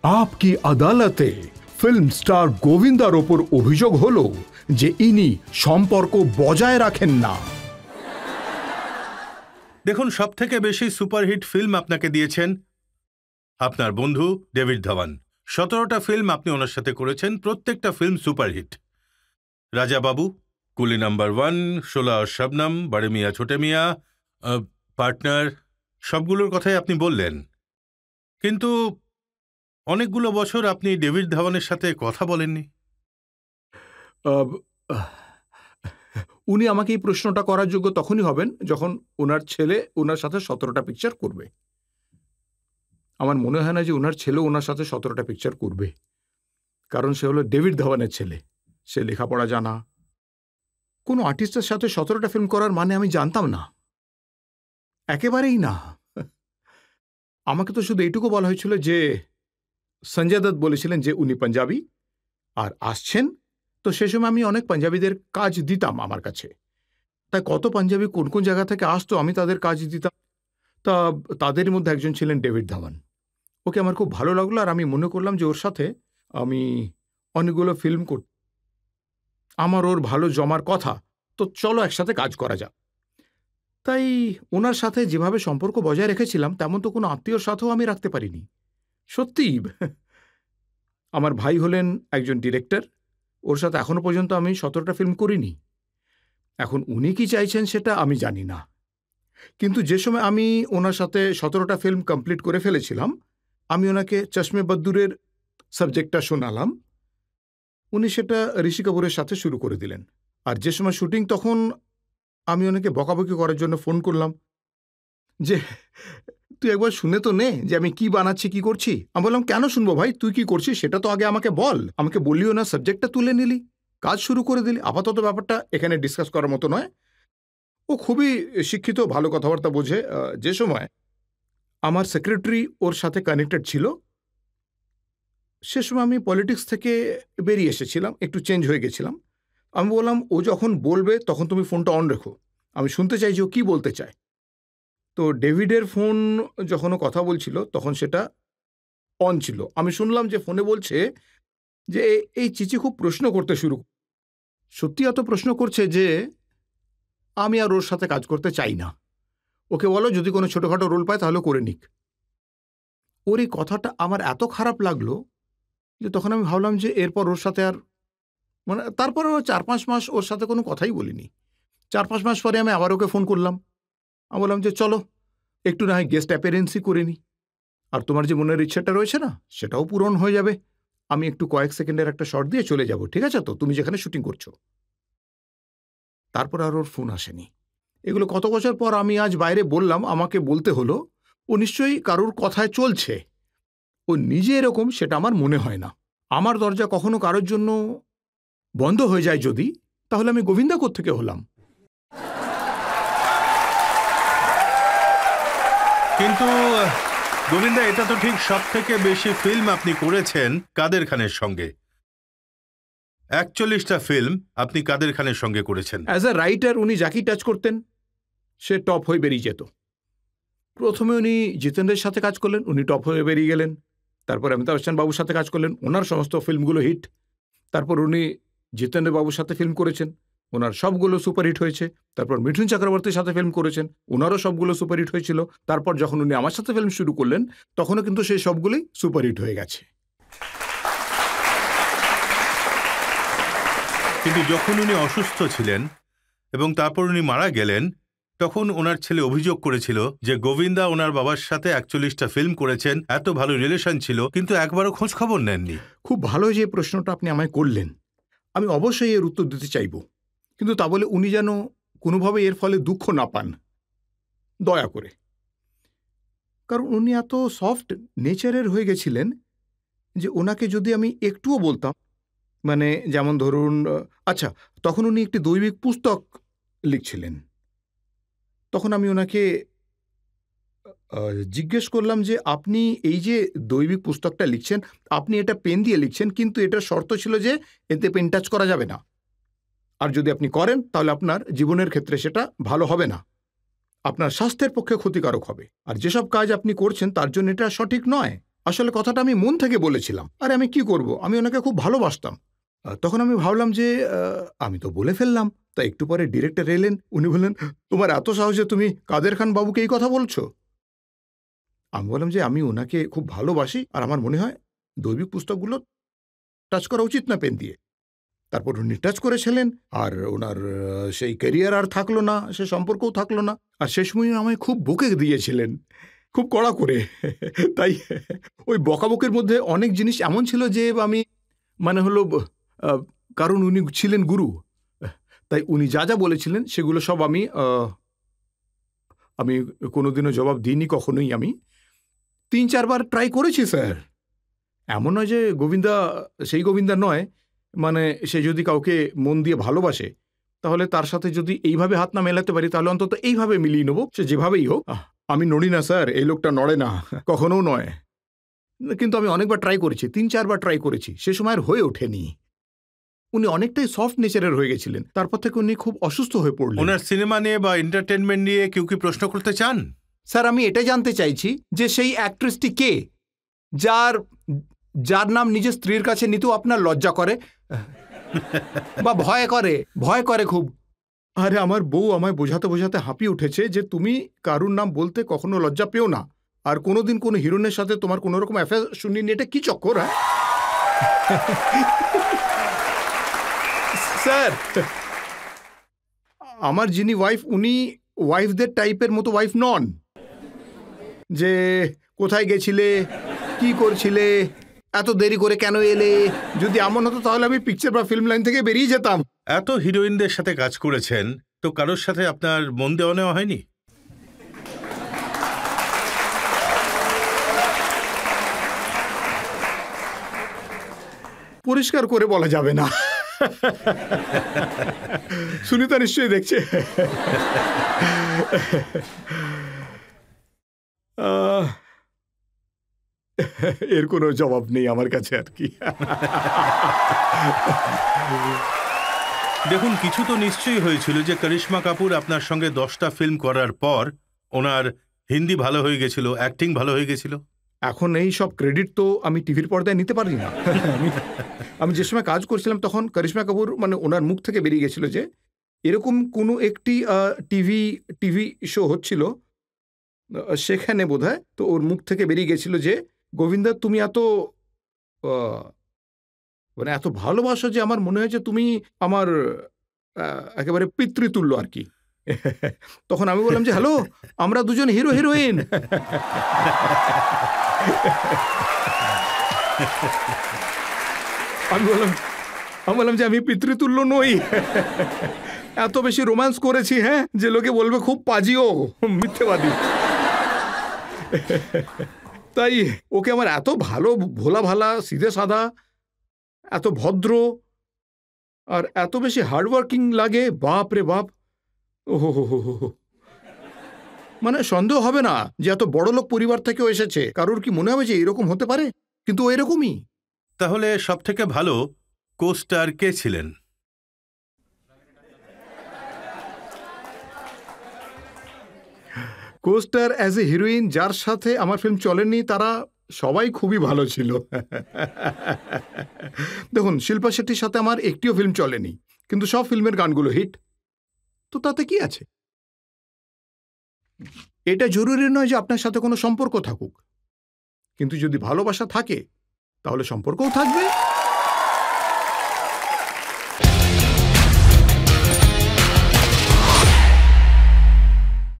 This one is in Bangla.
আপকি আদালতে ফিল্ম স্টার গোবিন্দার ওপর অভিযোগ হলো যে ইনি সম্পর্ক বজায় রাখেন না। দেখুন, সবথেকে বেশি সুপারহিট ফিল্ম আপনাকে দিয়েছেন আপনার বন্ধু ডেভিড ধাওয়ান। 17টা ফিল্ম আপনি ওনার সাথে করেছেন, প্রত্যেকটা ফিল্ম সুপারহিট। রাজা বাবু, কুলি নাম্বার 1, শোলা আর শবনম, বড়ে মিয়া ছোটে মিয়া, পার্টনার, সবগুলোর কথাই আপনি বললেন। কিন্তু অনেকগুলো বছর আপনি ডেভিড ধাওয়ানের সাথে কথা বলেননি। উনি আমাকে এই প্রশ্নটা করার যোগ্য তখনই হবেন যখন ওনার ছেলে ওনার সাথে 17টা পিকচার করবে। আমার মনে হয় না যে ওনার ছেলে ওনার সাথে 17টা পিকচার করবে, কারণ সে হলো ডেভিড ধাওয়ানের ছেলে। সে লেখাপড়া জানা। কোনো আর্টিস্টের সাথে 17টা ফিল্ম করার মানে আমি জানতাম না, একেবারেই না। আমাকে তো শুধু এইটুকু বলা হয়েছিল যে সঞ্জয় দত্ত বলেছিলেন যে উনি পাঞ্জাবি আর আসছেন, তো সে সময় আমি অনেক পাঞ্জাবিদের কাজ দিতাম আমার কাছে। তাই কত পাঞ্জাবি কোন কোন জায়গা থেকে আসতো আমি তাদের কাজ দিতাম। তা তাদের মধ্যে একজন ছিলেন ডেভিড ধাওয়ান। ওকে আমার খুব ভালো লাগলো, আর আমি মনে করলাম যে ওর সাথে আমি অনেকগুলো ফিল্ম করব। আমার ওর ভালো জমার কথা, তো চলো একসাথে কাজ করা যাক। তাই ওনার সাথে যেভাবে সম্পর্ক বজায় রেখেছিলাম তেমন তো কোনো আত্মীয়র সাথেও আমি রাখতে পারিনি। সত্যিই। আমার ভাই হলেন একজন ডিরেক্টর, ওর সাথে এখনো পর্যন্ত আমি 17টা ফিল্ম করিনি। এখন উনি কি চাইছেন সেটা আমি জানি না, কিন্তু যে সময় আমি ওনার সাথে 17টা ফিল্ম কমপ্লিট করে ফেলেছিলাম, আমি ওনাকে চশমে বদ্দুরের সাবজেক্টটা শোনালাম। উনি সেটা ঋষি কাপুরের সাথে শুরু করে দিলেন। আর যে সময় শুটিং, তখন আমি ওনাকে বকাবকি করার জন্য ফোন করলাম যে তুই একবার শুনে তো নে যে আমি কি বানাচ্ছি, কি করছি। আমি বললাম, কেন শুনবো ভাই, তুই কি করছিস সেটা তো আগে আমাকে বল। আমাকে বললিও না, সাবজেক্টটা তুলে নিলি, কাজ শুরু করে দিলি। আপাতত ব্যাপারটা এখানে ডিসকাস করার মতো নয়। ও খুবই শিক্ষিত, ভালো কথাবার্তা বোঝে। যে সময় আমার সেক্রেটারি ওর সাথে কানেক্টেড ছিল, সে সময় আমি পলিটিক্স থেকে বেরিয়ে এসেছিলাম, একটু চেঞ্জ হয়ে গেছিলাম। আমি বললাম, ও যখন বলবে তখন তুমি ফোনটা অন রেখো, আমি শুনতে চাই যে ও কী বলতে চায়। তো ডেভিডের ফোন যখন ও কথা বলছিল তখন সেটা অন ছিল। আমি শুনলাম যে ফোনে বলছে যে এই চিচি খুব প্রশ্ন করতে শুরু, সত্যি এত প্রশ্ন করছে যে আমি আর ওর সাথে কাজ করতে চাই না। ওকে বলো যদি কোনো ছোটোখাটো রোল পায় তাহলে করে নিক। ওর এই কথাটা আমার এত খারাপ লাগলো যে তখন আমি ভাবলাম যে এরপর ওর সাথে আর, মানে তারপরে 4-5 মাস ওর সাথে কোনো কথাই বলিনি। 4-5 মাস পরে আমি আবার ওকে ফোন করলাম। আমি বললাম যে চলো একটু না হয় গেস্ট অ্যাপিয়ারেন্সই করে নিই, আর তোমার যে মনের ইচ্ছাটা রয়েছে না সেটাও পূরণ হয়ে যাবে। আমি একটু কয়েক সেকেন্ডের একটা শট দিয়ে চলে যাব, ঠিক আছে তো, তুমি যেখানে শুটিং করছো। তারপর আর ওর ফোন আসেনি। এগুলো কত বছর পর আমি আজ বাইরে বললাম, আমাকে বলতে হলো। ও নিশ্চয়ই কারোর কথায় চলছে, ও নিজে এরকম সেটা আমার মনে হয় না। আমার দরজা কখনো কারোর জন্য বন্ধ হয়ে যায় যদি, তাহলে আমি গোবিন্দা কোত্থেকে হলাম। কিন্তু গোবিন্দা, এটা তো ঠিক, সব থেকে বেশি ফিল্ম আপনি করেছেন কাদের খানের সঙ্গে। 41টা ফিল্ম আপনি কাদের খানের সঙ্গে করেছেন। অ্যাজ এ রাইটার উনি যাকেই টাচ করতেন সে টপ হয়ে বেরিয়ে যেত। প্রথমে উনি জিতেন্দ্রের সাথে কাজ করলেন, উনি টপ হয়ে বেরিয়ে গেলেন। তারপর অমিতাভ বচ্চন বাবুর সাথে কাজ করলেন, ওনার সমস্ত ফিল্মগুলো হিট। তারপর উনি জিতেন্দ্র বাবুর সাথে ফিল্ম করেছেন, ওনার সবগুলো সুপারহিট হয়েছে। তারপর মিঠুন চক্রবর্তীর সাথে ফিল্ম করেছেন, ওনারও সবগুলো সুপারহিট হয়েছিল। তারপর যখন উনি আমার সাথে ফিল্ম শুরু করলেন তখনও কিন্তু সেই সবগুলোই সুপারহিট হয়ে গেছে। কিন্তু যখন উনি অসুস্থ ছিলেন এবং তারপর উনি মারা গেলেন, তখন ওনার ছেলে অভিযোগ করেছিল যে গোবিন্দা ওনার বাবার সাথে 41টা ফিল্ম করেছেন, এত ভালো রিলেশন ছিল, কিন্তু একবারও খোঁজ খবর নেননি। খুব ভালো যে প্রশ্নটা আপনি আমায় করলেন, আমি অবশ্যই এর উত্তর দিতে চাইব, কিন্তু তা বলে উনি যেন কোনোভাবে এর ফলে দুঃখ না পান, দয়া করে। কারণ উনি এত সফট নেচারের হয়ে গেছিলেন যে ওনাকে যদি আমি একটুও বলতাম, মানে যেমন ধরুন, আচ্ছা তখন উনি একটি দৈবিক পুস্তক লিখছিলেন, তখন আমি ওনাকে জিজ্ঞেস করলাম যে আপনি এই যে দৈবিক পুস্তকটা লিখছেন, আপনি এটা পেন দিয়ে লিখছেন, কিন্তু এটার শর্ত ছিল যে এতে পেন টাচ করা যাবে না, আর যদি আপনি করেন তাহলে আপনার জীবনের ক্ষেত্রে সেটা ভালো হবে না, আপনার স্বাস্থ্যের পক্ষে ক্ষতিকারক হবে, আর যেসব কাজ আপনি করছেন তার জন্য এটা সঠিক নয়। আসলে কথাটা আমি মন থেকে বলেছিলাম। আরে আমি কি করব, আমি ওনাকে খুব ভালোবাসতাম। তখন আমি ভাবলাম যে আমি তো বলে ফেললাম। তা একটু পরে ডিরেক্টর এলেন, উনি বললেন, তোমার এত সাহস যে তুমি কাদের খান বাবুকে এই কথা বলছো? আমি বললাম যে আমি ওনাকে খুব ভালোবাসি, আর আমার মনে হয় দৈবিক পুস্তকগুলো টাচ করা উচিত না পেন দিয়ে। তারপর উনি টাচ করেছিলেন, আর ওনার সেই ক্যারিয়ার আর থাকলো না, সে সম্পর্কও থাকলো না। আর শেষ সময় আমায় খুব বকে দিয়েছিলেন, খুব কড়া করে। তাই ওই বকাবকের মধ্যে অনেক জিনিস এমন ছিল যে আমি মানে হলো কারণ উনি ছিলেন গুরু, তাই উনি যা যা বলেছিলেন সেগুলো সব আমি কোনোদিনও জবাব দিইনি কখনোই। আমি ৩-৪ বার ট্রাই করেছি স্যার। এমন নয় যে গোবিন্দা সেই গোবিন্দা নয়, মানে সে যদি কাউকে মন দিয়ে ভালোবাসে তাহলে তার সাথে যদি এইভাবে হাত না মেলাতে পারি তাহলে অন্তত এইভাবে মিলিয়ে নেবো, সে যেভাবেই হোক। আমি নড়ি না স্যার, এই লোকটা নড়ে না, কখনো নয়। কিন্তু আমি অনেকবার ট্রাই করেছি, ৩-৪ বার ট্রাই করেছি, সে সময় আর হয়ে ওঠেনি। উনি অনেকটাই সফট নেচারের হয়ে গেছিলেন, তারপর থেকে উনি খুব অসুস্থ হয়ে পড়লেন। ওনার সিনেমা নিয়ে বা এন্টারটেনমেন্ট নিয়ে কেউ কি প্রশ্ন করতে চান? স্যার আমি এটা জানতে চাইছি যে সেই অ্যাক্ট্রেসটি কে, যার নাম নিজের স্ত্রীর কাছে নিতেও আপনার লজ্জা করে বা ভয় করে খুব। আরে আমার বউ আমায় বোঝাতে বোঝাতে হাঁপিয়ে উঠেছে যে তুমি কারুর নাম বলতে কখনো লজ্জা পেও না, আর কোনোদিন কোনো হিরোইনের সাথে তোমার কোনো রকম অ্যাফেয়ার শুনিনি, এটা কি চক্কর? হ্যাঁ স্যার, আমার যিনি ওয়াইফ উনি ওয়াইফদের টাইপের মতো ওয়াইফ নন, যে কোথায় গেছিলে, কি করছিলে, এত দেরি করে কেন এলে। যদি এমন হতো তাহলে আমি পিকচার বা ফিল্ম লাইন থেকে বেরিয়ে যেতাম। এত হিরোইনদের সাথে কাজ করেছেন, তো কারোর সাথে আপনার মন দেওয়া নেওয়া হয়নি? পরিষ্কার করে বলা যাবে না। সুনিতা নিশ্চয়ই দেখছে। এর কোনো জবাব নেই আমার কাছে আর কি। দেখুন, কিছু তো নিশ্চয়ই হয়েছিল যে করিশ্মা কাপুর আপনার সঙ্গে 10টা ফিল্ম করার পর ওনার হিন্দি ভালো হয়ে গেছিল, অ্যাক্টিং ভালো হয়ে গেছিল। এখন এই সব ক্রেডিট তো আমি টিভির পর্দায় নিতে পারি না। আমি যে সময় কাজ করছিলাম তখন করিশ্মা কাপুর মানে ওনার মুখ থেকে বেরিয়ে গেছিল যে এরকম কোনো একটি টিভি শো হচ্ছিল সেখানে বোধহয়, তো ওর মুখ থেকে বেরিয়ে গেছিল যে গোবিন্দা তুমি মানে এত ভালোবাসো যে আমার মনে হয়েছে তুমি আমার একেবারে পিতৃতুল্য আর কি। তখন আমি বললাম যে হ্যালো, আমরা দুজন হিরো হিরোইন। আমি বললাম যে আমি পিতৃতুল্য নই, এত বেশি রোম্যান্স করেছি হ্যাঁ যে লোকে বলবে খুব পাজিও, মিথ্যেবাদী। তাই ওকে আমার এত ভালো, ভোলা ভালা, সিধে সাদা, এত ভদ্র আর এত বেশি হার্ডওয়ার্কিং লাগে, বাপ রে বাপ। ওহো হো হো হো, মানে সন্দেহ হবে না যে এত বড় লোক পরিবার থেকেও এসেছে। কারোর কি মনে হবে যে এরকম হতে পারে? কিন্তু ও এরকমই। তাহলে সব থেকে ভালো কোস্টার কে ছিলেন? কোস্টার অ্যাজ এ হিরোইন যার সাথে আমার ফিল্ম চলেনি তারা সবাই খুবই ভালো ছিল। দেখুন, শিল্পা শেট্টির সাথে আমার একটিও ফিল্ম চলেনি, কিন্তু সব ফিল্মের গানগুলো হিট। তো তাতে কি আছে? এটা জরুরি নয় যে আপনার সাথে কোনো সম্পর্ক থাকুক, কিন্তু যদি ভালোবাসা থাকে তাহলে সম্পর্কও থাকবে